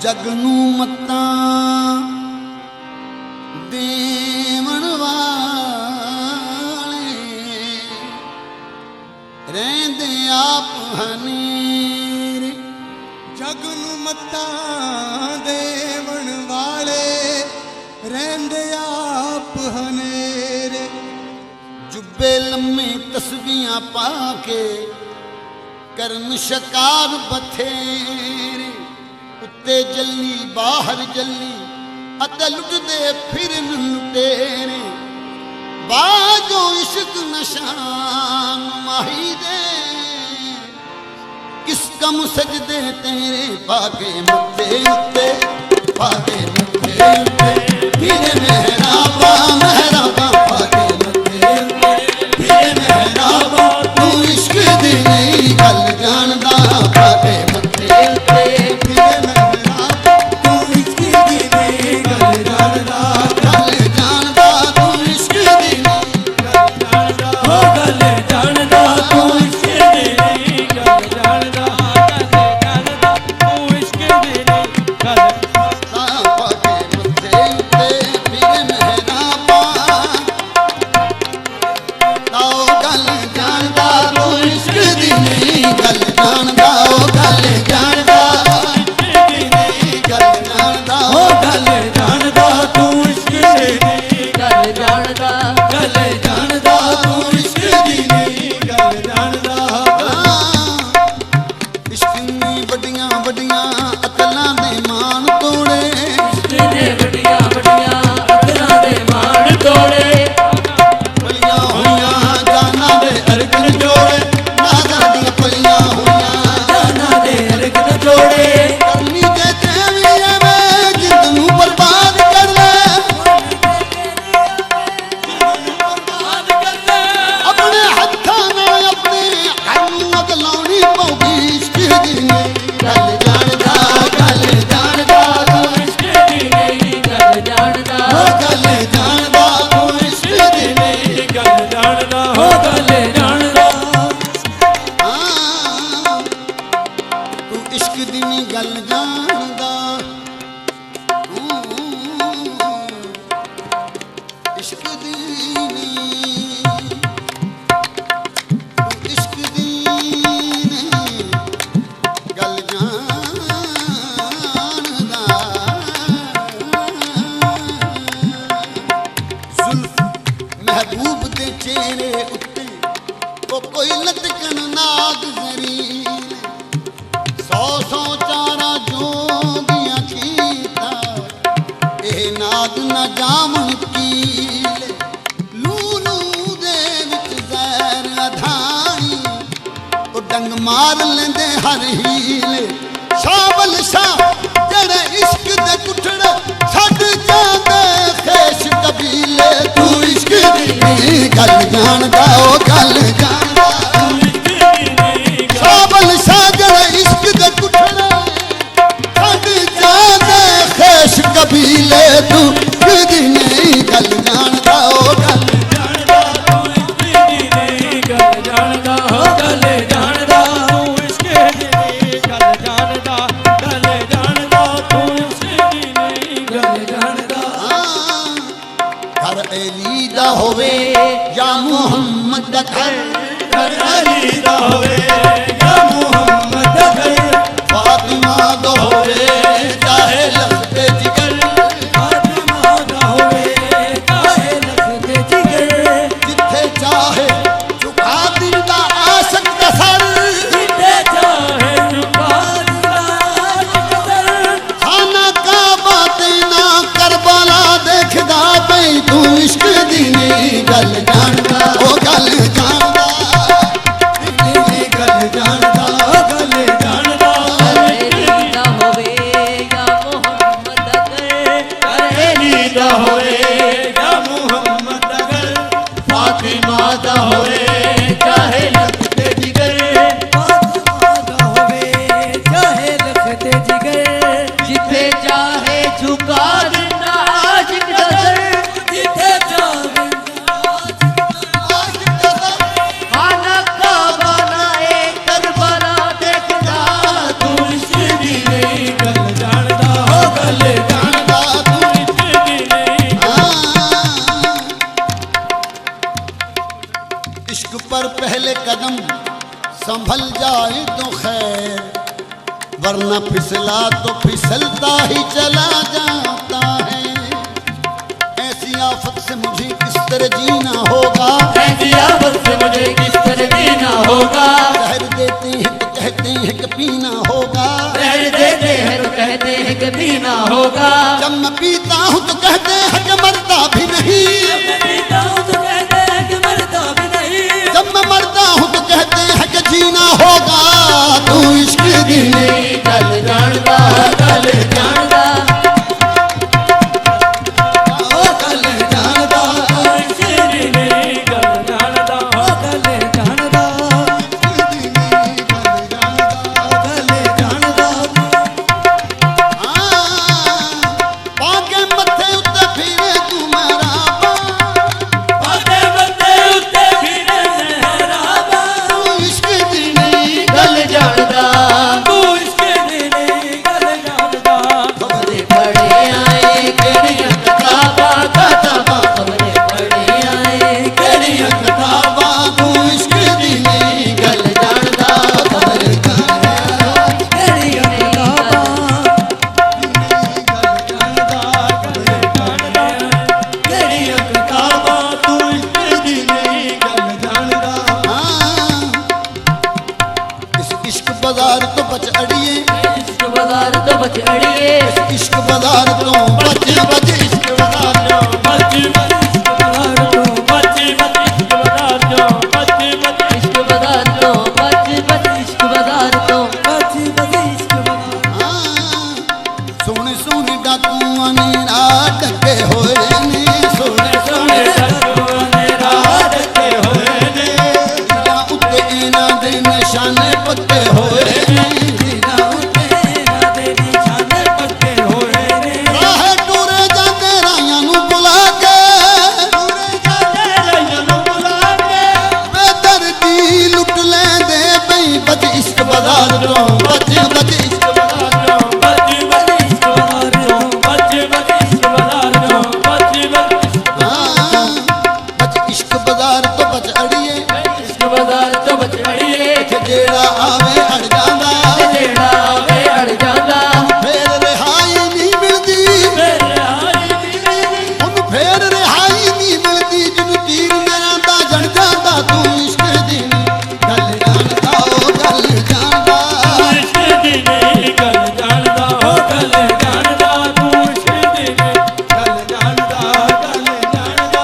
जग नू मत्तां देवण वाले रहंदे आप हनेरे। जग नू मत्तां देवण वाले रहंदे आप हनेरे। जुब्बे लम्मे तस्बीहां पाके करन शकार बथेरे। उत्ते जल्ली बाहर जल्ली अते लुटदे फिरन लुटेरे। बाजो इश्क नशान माही दे किस कम सजदे तेरे पाके मत्थे उत्ते पाके मत्थे उत्ते फिरे मेहराबा मेहराबा पाके मत्थे उत्ते फिरे मेहराबा। तू इश्क दी नहीं गल जानदा पाके मत्थे उत्ते फिरे मेहराबा। तू इश्क दी नहीं गल जानदा गल जानदा। तू इश्क दी नहीं गल जानदा हो गल जानदा। तू इश्क दी नहीं गल जानदा गल जानदा। तू इश्क दी नहीं गल पाके मत्थे उत्ते फिरे मेहराबा। ताओ गल जानदा तू इश्क दी नहीं गल जानदा। ओ गल जानदा गल जानदा। हो गल जानदा। तू इश्क दी नहीं गल जानदा गल जानदा। तू इश्क दी नहीं गल जानदा। इश्क नी बड़ियां बड़ियां अकलां दे मान तोड़े। तेरे बड़ियां बड़ियां अकलां दे मान तोड़े। पलियां होइयां जाना दे अरगन जोड़े। नागा दी पलियां होइयां जाना दे अरगन जोड़े। करनी ते तेवी एवें जिंद नू बर्बाद कर ले। अपने हत्थां नाल अपने घर नू अग लाउणी पऊगी। इश्क दी नहीं गल जानदा गल जानदा। तू इश्क दी नहीं गल जानदा। हो गल जानदा तू इश्क दी नहीं गल जानदा। हो गल जानदा। हाँ, तू इश्क दी नहीं गल जानदा। इश्क दी नहीं तू इश्क दी नहीं गल जानदा। जुल्फ महबूब दे चेहरे उत्ते ओ कोई लटकन नाग जरील। सौ सौ चारा जोगियां कीता ए नाग ना जामन कील। लूलू दे विच जहर अधाई ओ डंग मार लेंदे हर हीले। शावल शाह जड़े इश्क दे कुठड़ छड़ जांदे खेश कबीले। तू इश्क दी नहीं गल जानदा ओ गल जानदा। शावल शाह जड़े इश्क दे कुठड़ छड़ जांदे खेश कबीले। तू इश्क दी नहीं गल जानदा ओ गल जानदा। तू इश्क दी नहीं गल जानदा। हो गल जानदा। तू इश्क दी नहीं गल जानदा गल जानदा। तू इश्क दी नहीं गल जानदा। घर अली दा होवे या मुहम्मद दा घर। घर अली दा होवे या मुहम्मद दा घर। फातिमा दा होवे चाहे लखते जिगर। फातिमा दा होवे चाहे लखते जिगर। जिथे चाहे झुका दिंदा आशिक दा सर। जिथे चाहे झुका दिंदा आशिक दर। खाना काबा ते ना करबला देखदा पई। तू इश्क दी नहीं गल जानदा ओ गल जानदा। दी गल जानदा ओ गल जानदा। अली दा होवे या मुहम्मद दा घर। अली दा होवे या मुहम्मद दा घर। फातिमा दा होवे चाहे लखते जिगर। फातिमा दा होवे चाहे लखते जिगर। जिथे चाहे झुका दिंदा आशिक दा सर। जिथे चाहे आशिक दा सर। खाना काबा ना ए करबला देखदा। तू इश्क दी नहीं गल जानदा। फिसला तो फिसलता ही चला जाता है। ऐसी आफत से मुझे किस तरह जीना होगा, ऐसी आफत से मुझे किस तरह जीना होगा। जहर देते हैं तो कहते हैं कि पीना होगा, जहर देते हैं तो कहते हैं कि पीना होगा। जब मैं पीता हूँ तो कहते हैं कि मरता भी नहीं, जब मैं पीता हूँ तो कहते हैं कि मरता भी नहीं। जब मैं मरता हूँ तो कहते हैं कि जीना होगा। तू इश्क दी नहीं गल जानदा गल जानदा ओ गल जानदा, इश्क दी नहीं गल जानदा गल जानदा गल जानदा। पाके मत्थे उत्ते फिरे तू मेरा आगे बंदे उत्ते फिरे मेहराबा। तू इश्क दी नहीं गल जानदा तू इश्क दी नहीं गल जानदा। खबरे पढ़े आए केड़ियां किताबां किताबां, खबरे पढ़े आए केड़ियां किताबां। तू इश्क दी नहीं गल जानदा खबरे केड़ियां किताबां। केड़ियां किताबां तू इश्क दी नहीं गल जानदा। इस इश्क बाजार तो बच अड़िए, इश्क बाजार तो बच अड़िए, इश्क बाजार तो बच बच, इश्क बाजार तो बच बच इश्क बाजार तो बच बच इश्क बाजार तो बच बच इश्क बाजार तो बच बच इश्क बाजार तो बच बच इश्क बाजार। सोने सोने डाकुआं ने रात डके होए ने, सोने सोने डाकुआं ने रात डके होए ने, दिलां उत्ते इन्हां दे निशाने पक्के होए ने। दिलां उत्ते इन्हां दे निशाने पक्के होए ने। राह टुरे जांदे राहियां नूं बुला के, जाने राहियां नूं बुला के, बेदर्दी लुट लैंदे बई बच, इश्क बाजार तो बच बच, इश्क बाजार तो बच बच इश्क बाजार तो बच बच इश्क बाजार तो बच बच बच इश्क बाजार तो बच अड़िए, इश्क बाजार तो बच अड़िए। जेड़ा आवे अड़ जांदा, जेड़ा आवे अड़ जांदा फेर रिहाई नहीं मिलदी, फिर आई नी मिलदी। ਉਹਨੂੰ ਫੇਰ ਰਿਹਾਈ ਨਹੀਂ ਮਿਲਦੀ, ਜਿਹਨੂੰ ਤੀਰ ਮੇਰਾ ਦਾ ਜੜ ਜਾਂਦਾ। ਤੂੰ ਇਸ਼ਕ ਦੀ ਗੱਲ ਜਾਣਦਾ, ਉਹ ਗੱਲ ਜਾਣਦਾ। इश्क दी नहीं गल जानदा हो गल जानदा, तू इश्क दी नहीं गल जानदा गल जानदा।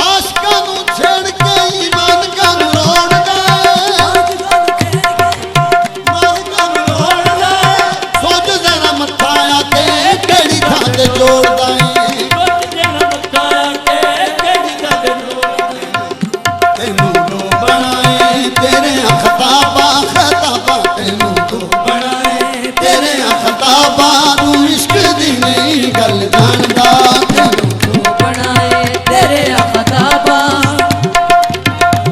ਆਸ਼ਕਾਂ ਨੂੰ ਛੇੜ ਕੇ ਈਮਾਨ ਕਰ ਰੋੜਦਾ, मालका लोड़दा ਸੋਚ ਜ਼ਰਾ ਮੱਥਾ ਆ ਕੇ ਕਿਹੜੀ ਥਾਂ ਤੇ ਜੋੜਦਾ ਏ। कुछ दिन मक्का के केड़ी गल लोड़दा। ਤੈਨੂੰ ਦੋ ਬਣਾਏ ਤੇਰੇ ਖਤਾਬਾਂ ਖਤਾਬਾਂ, ਤੈਨੂੰ ਦੋ बनाए ਤੇਰੇ ਖਤਾਬਾਂ। ਤੂੰ ਇਸ਼ਕ ਦੀ ਨਹੀਂ ਗੱਲ ਜਾਣਦਾ, ਤੈਨੂੰ तू बनाए तेरे अखताबा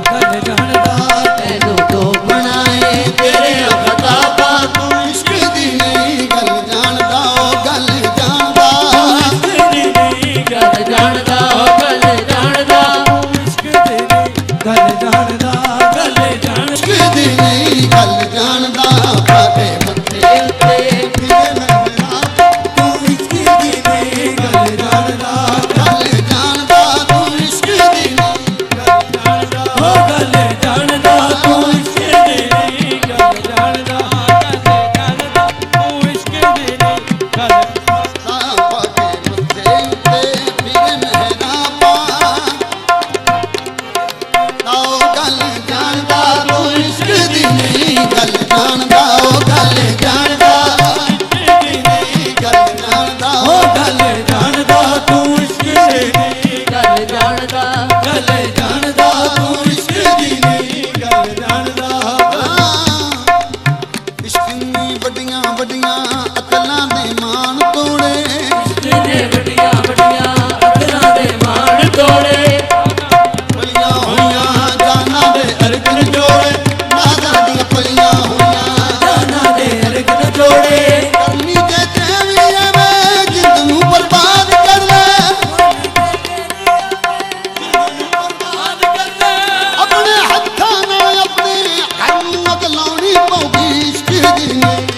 गल जानदा। तैनू तो बनाए तेरे अखताबा ਤੂੰ ਇਸ਼ਕ ਦੀ ਨਹੀਂ ਗੱਲ ਜਾਣਦਾ, ਉਹ ਗੱਲ ਜਾਣਦਾ। इश्क दी नहीं गल जानदा हो गल जानदा, इश्क दी नहीं गल जानदा गल जानदा। ਇਸ਼ਕ ਦੀ ਨਹੀਂ ਗੱਲ ਜਾਣਦਾ, ਪਾਕੇ ਮੱਥੇ उत्ते ਫਿਰੇ ਮੇਰਾ तू इश्क दी नहीं गल जानदा ਗੱਲ ਜਾਣਦਾ। ਤੂੰ ਇਸ਼ਕ ਦੀ ਨਹੀਂ गल जानदा हो गल जानदा, तू इश्क दी नहीं गल जानदा गल जानदा, तू इश्क दी नहीं गल। ਪਾਕੇ ਮੱਥੇ ਉੱਤੇ ਫਿਰੇ ਮੇਰਾ ਤਾਓ ਗੱਲ ਜਾਣਦਾ। ਤੂੰ ਇਸ਼ਕ ਦੀ ਨਹੀਂ ਗੱਲ ਜਾਣਦਾ, ਉਹ ਗੱਲ ਜਾਣਦਾ। ਇਸ਼ਕ ਦੀ ਨਹੀਂ ਗੱਲ ਜਾਣਦਾ, हो ਉਹ गल जानदा, तू इश्क दी नहीं गल जानदा गल जानदा, तू इश्क दी नहीं गल जानदा। ਇਸ਼ਕ ਨੀ ਵੱਡੀਆਂ ਵੱਡੀਆਂ ਅਕਲਾਂ ਦੇ ਮਾਣ ਤੋੜੇ, जिने बड़िया बड़िया अकलां दे मान तोड़े, ਪਲੀਆਂ ਹੋਈਆਂ ਜਾਨਾਂ ਦੇ ਅਰਗਨ ਜੋੜੇ। ਨਾਜ਼ਾਂ ਦੀਆਂ ਪਲੀਆਂ ਹੋਈਆਂ जाना दे अरगन जोड़े। ਕਰਨੀ ਤੇ ਤੇਵੀ ਐਵੇਂ ਜਿੰਦ ਨੂੰ ਬਰਬਾਦ ਕਰ ਲੈ। ਆਪਣੇ ਹੱਥਾਂ ਨਾਲ ਆਪਣੇ ਘਰ ਨੂੰ ਅੱਗ ਲਾਉਣੀ ਪਊਗੀ। ਇਸ਼ਕ ਦੀ ਨਹੀਂ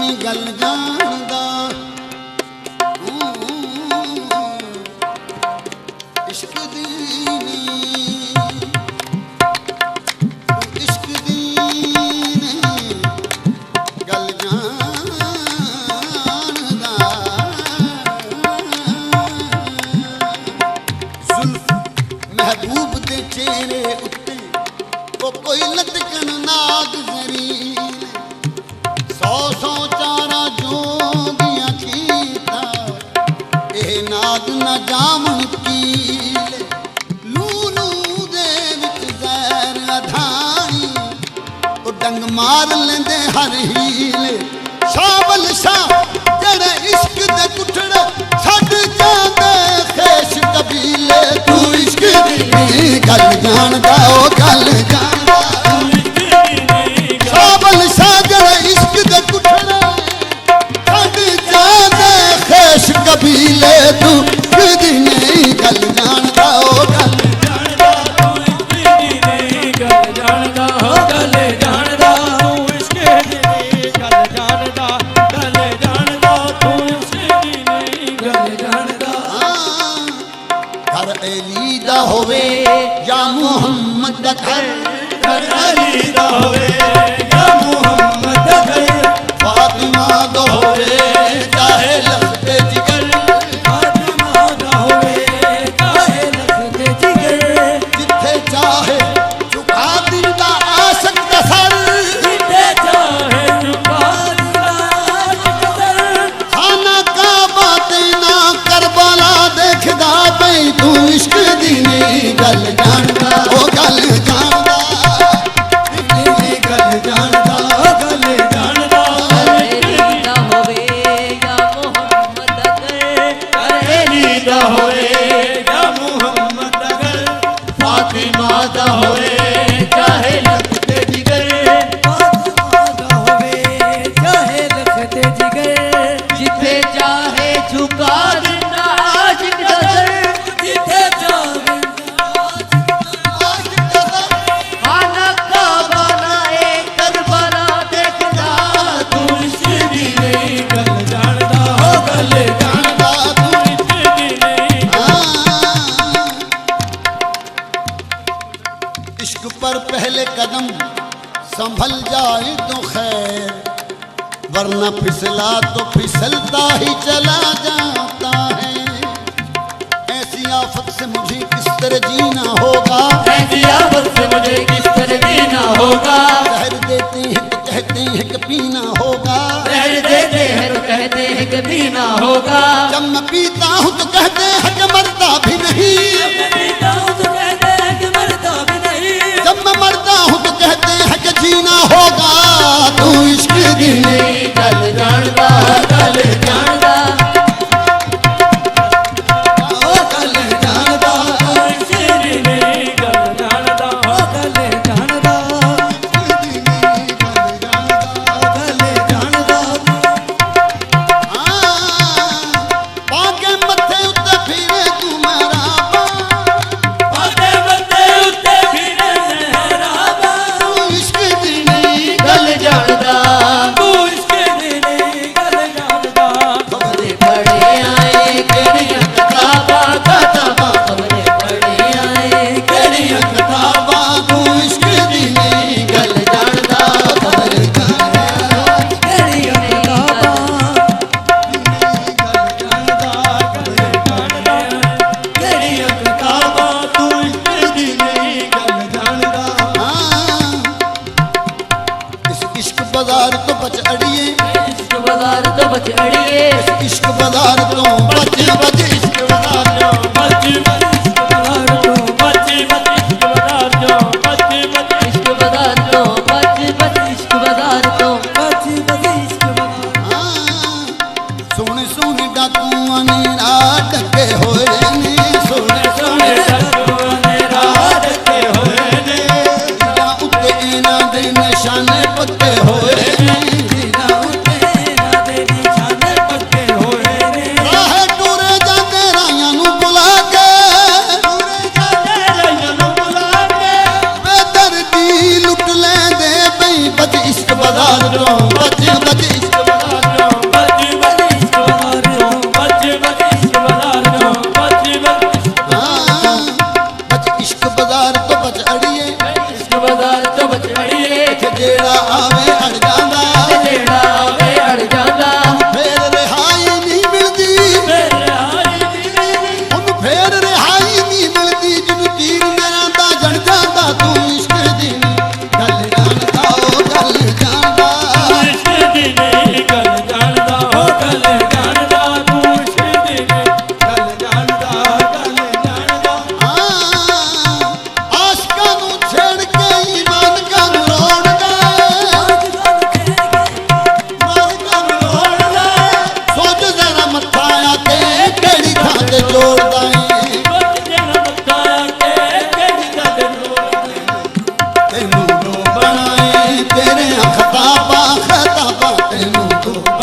नहीं गल जानदा इश्क दी इश्क दी गल जानदा जुल्फ महबूब दे चेहरे उत्ते वो कोई लटकन नाग जरीन सौ सौ चारा जो दिया कीता ए नाग न जामन कीले लूलू दे विच जहर अधाई ओ डंग मार लेंदे हर हीले शावल शाह जड़े इश्क दे कुठड़ छड़ जांदे खेश कबीले तू इश्क दी गल जानदा ओ गल जानदा शावल शाह जड़े इश्क दे कुठड़ छड़ जांदे खेश कबीले तू इश्क दी नहीं गल जानदा ओ गल घर अली दा होवे या मुहम्मद दा घर अली दा होवे या मुहम्मद दा घर फातिमा दा होवे चाहे लखते जिगर फातिमा दा होवे चाहे लखते जिगर जिथे चाहे झुका दिंदा आशिक दा सर जिथे चाहे झुका दिंदा आशिक सर खाना काबा ते ना करबला देखदा पई तू इश्क दी नहीं गल जानदा ओ गल जानदा दी गल जानदा ओ गल जानदा अली दा होवे या मुहम्मद दा घर अली दा होवे या मुहम्मद दा घर फातिमा दा होवे चाहे लखते जिगर फातिमा दा होवे चाहे लखते जिगर जिथे चाहे झुका दिंदा आशिक दा सर जिथे चाहे खाना काबा ना ए करबला देखदा तू इश्क दी नहीं गल जानदा हो गल जानदा तू इश्क दी नहीं इश्क पर पहले कदम संभल जाए तो खैर वरना फिसला तो फिसलता ही चला जाता है ऐसी आफत से मुझे किस तरह जीना होगा ऐसी आफत से मुझे किस तरह जीना होगा जहर देते हैं तो कहते हैं कि पीना होगा जहर देते हैं तो कहते हैं कि पीना होगा जब मैं पीता हूँ तो कहते हैं कि मरता भी नहीं मैं पीता हूँ तो कहते हैं कि मरता भी नहीं जब मैं मरता हूँ तो कहते हैं कि जीना होगा तू इश्क दी नहीं गल जानदा गल जानदा ओ गल जानदा इश्क दी नहीं गल जानदा गल जानदा गल जानदा पाके मथे उत्ते फिरे तू मेरा आते बंदे उत्ते फिरे मेहराबा तू इश्क दी नहीं गल जानदा तू इश्क दी नहीं गल जानदा खबरे पढ़े आए केड़ियां किताबां खबरे पढ़े आए केड़ियां किताबा तू इश्क दी नहीं गल जानदा खबर केड़ियां किताबां केड़ियां किताबां तू इश्क दी नहीं गल जानदा इस इश्क बाजार तो बच अड़िए इश्क बाजार तो बच अड़िए इस इश्क बाजार तो बच बच इश्क बाजार तो बच बच इश्क बाजार तो बच बच इश्क बाजार तो बच बच इश्क बाजार तो बच बच इश्क बाजार तो बच बच इश्क बाजार सोने सोने डाकुआं ने रात डके होए ने सोने सोने डाकुआं ने रात के होए ने दिलां उत्ते इन्हां दे निशाने पक्के होए ने जिना उत्ते ना दे निशाने पक्के होए ने राह टुरे जांदे राहियां नूं बुला के टुरे जांदे राहियां नूं बुला के बेदर्दी लुट लैंदे पई बच इश्क बाजार तो बच बच इश्क बाजार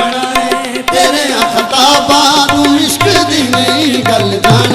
ਬਣਾਏ ਤੇਰੇ ਖਤਾਬਾਂ ਨੂੰ ਇਸ਼ਕ ਦੀ ਨਹੀਂ ਗੱਲ ਜਾਣ